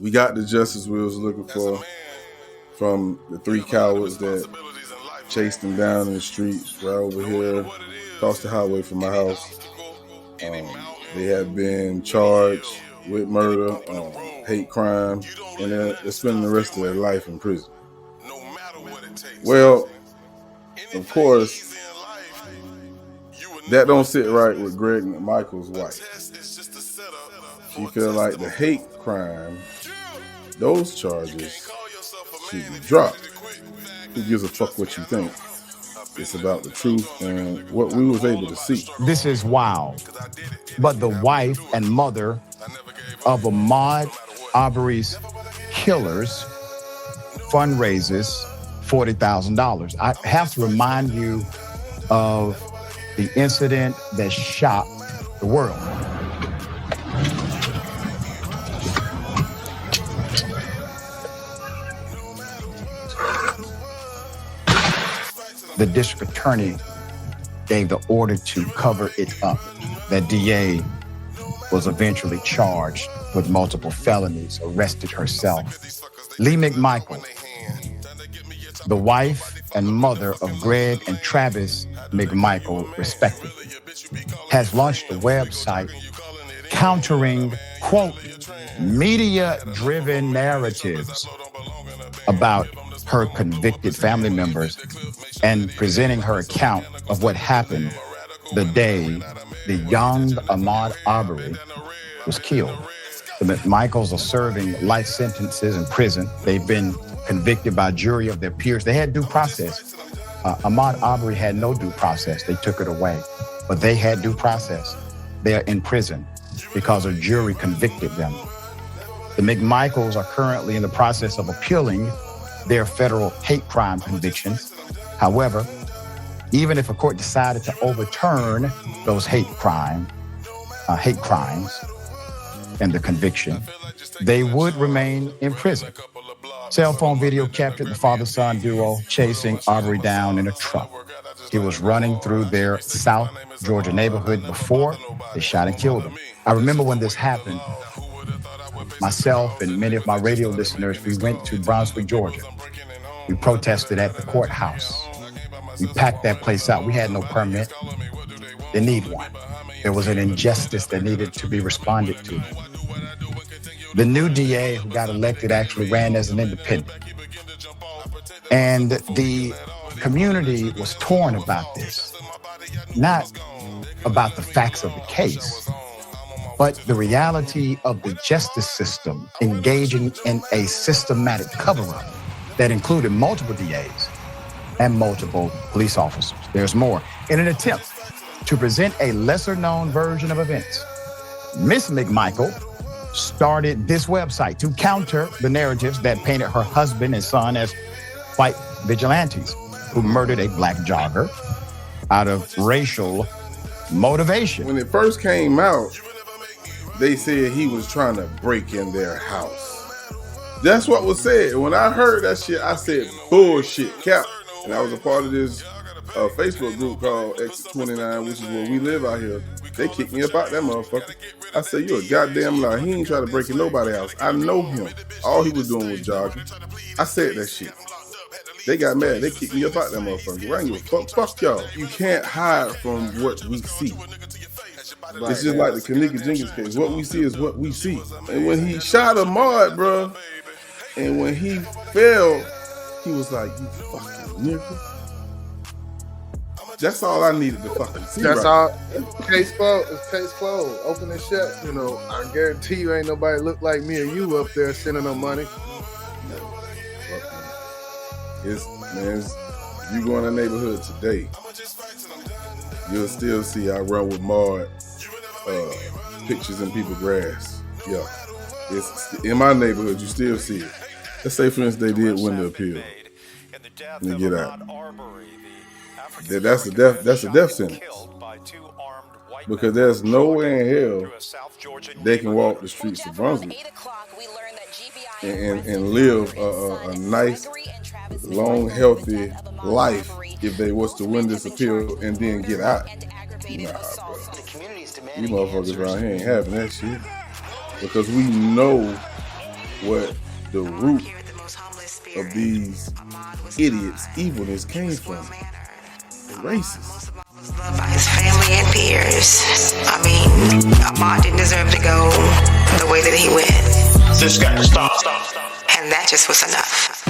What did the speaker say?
We got the justice we was looking for from the three cowards that chased him down in the streets right over here across the highway from my house. They have been charged with murder, hate crime, and they're spending the rest of their life in prison. Well, of course, that don't sit right with Greg McMichael's wife. She feel like the hate crime, those charges should be dropped. Who gives a fuck what you think? It's about the truth and what we was able to see. This is wild. But the wife and mother of Ahmaud Arbery's killers fundraises $40,000. I have to remind you of the incident that shocked the world. The district attorney gave the order to cover it up. That DA was eventually charged with multiple felonies, arrested herself. Lee McMichael, the wife and mother of Greg and Travis McMichael, respectively, has launched a website countering, quote, media-driven narratives about her convicted family members and presenting her account of what happened the day the young Ahmaud Arbery was killed. The McMichaels are serving life sentences in prison. They've been convicted by a jury of their peers. They had due process. Ahmaud Arbery had no due process. They took it away. But they had due process. They're in prison because a jury convicted them. The McMichaels are currently in the process of appealing their federal hate crime convictions. However, even if a court decided to overturn those hate crimes and the conviction, they would remain in prison. Cell phone video captured the father-son duo chasing Arbery down in a truck. He was running through their South Georgia neighborhood before they shot and killed him. I remember when this happened, myself and many of my radio listeners, we went to Brunswick, Georgia. We protested at the courthouse. We packed that place out. We had no permit. They need one. There was an injustice that needed to be responded to. The new DA who got elected actually ran as an independent. And the community was torn about this, not about the facts of the case, but the reality of the justice system engaging in a systematic cover-up that included multiple DAs and multiple police officers. There's more. In an attempt to present a lesser-known version of events, Miss McMichael started this website to counter the narratives that painted her husband and son as white vigilantes who murdered a black jogger out of racial motivation. When it first came out, they said he was trying to break in their house. That's what was said. When I heard that shit, I said, bullshit, cap. And I was a part of this Facebook group called Exit 29, which is where we live out here. They kicked me up out that motherfucker. I said, you a goddamn liar. He ain't trying to break in nobody's house. I know him. All he was doing was jogging. I said that shit. They got mad. They kicked me up out that motherfucker. I ain't give a fuck. Fuck y'all. You can't hide from what we see. It's just like the Kanika Jenkins case. What we see is what we see. And when he shot Ahmaud, bro, and when he fell, he was like, you fucking nigga. That's all I needed to fucking see. That's all. Case closed. It's case closed. Open and shut. You know, I guarantee you ain't nobody look like me or you up there sending them money. You go in the neighborhood today, you'll still see I run with Maud pictures in people's grass. Yeah. It's in my neighborhood, you still see it. Let's say, for instance, they did win the appeal and they get out. That's a death sentence. Because there's nowhere in hell they can walk the streets of Brunswick and live a nice, long, healthy life if they was to win this appeal and then get out. Nah, bro. You motherfuckers around here ain't having that shit. Because we know what the root of these idiots' evilness came from. The racists. Loved by his family and peers. I mean, Ahmaud didn't deserve to go the way that he went. This got to stop. And that just was enough.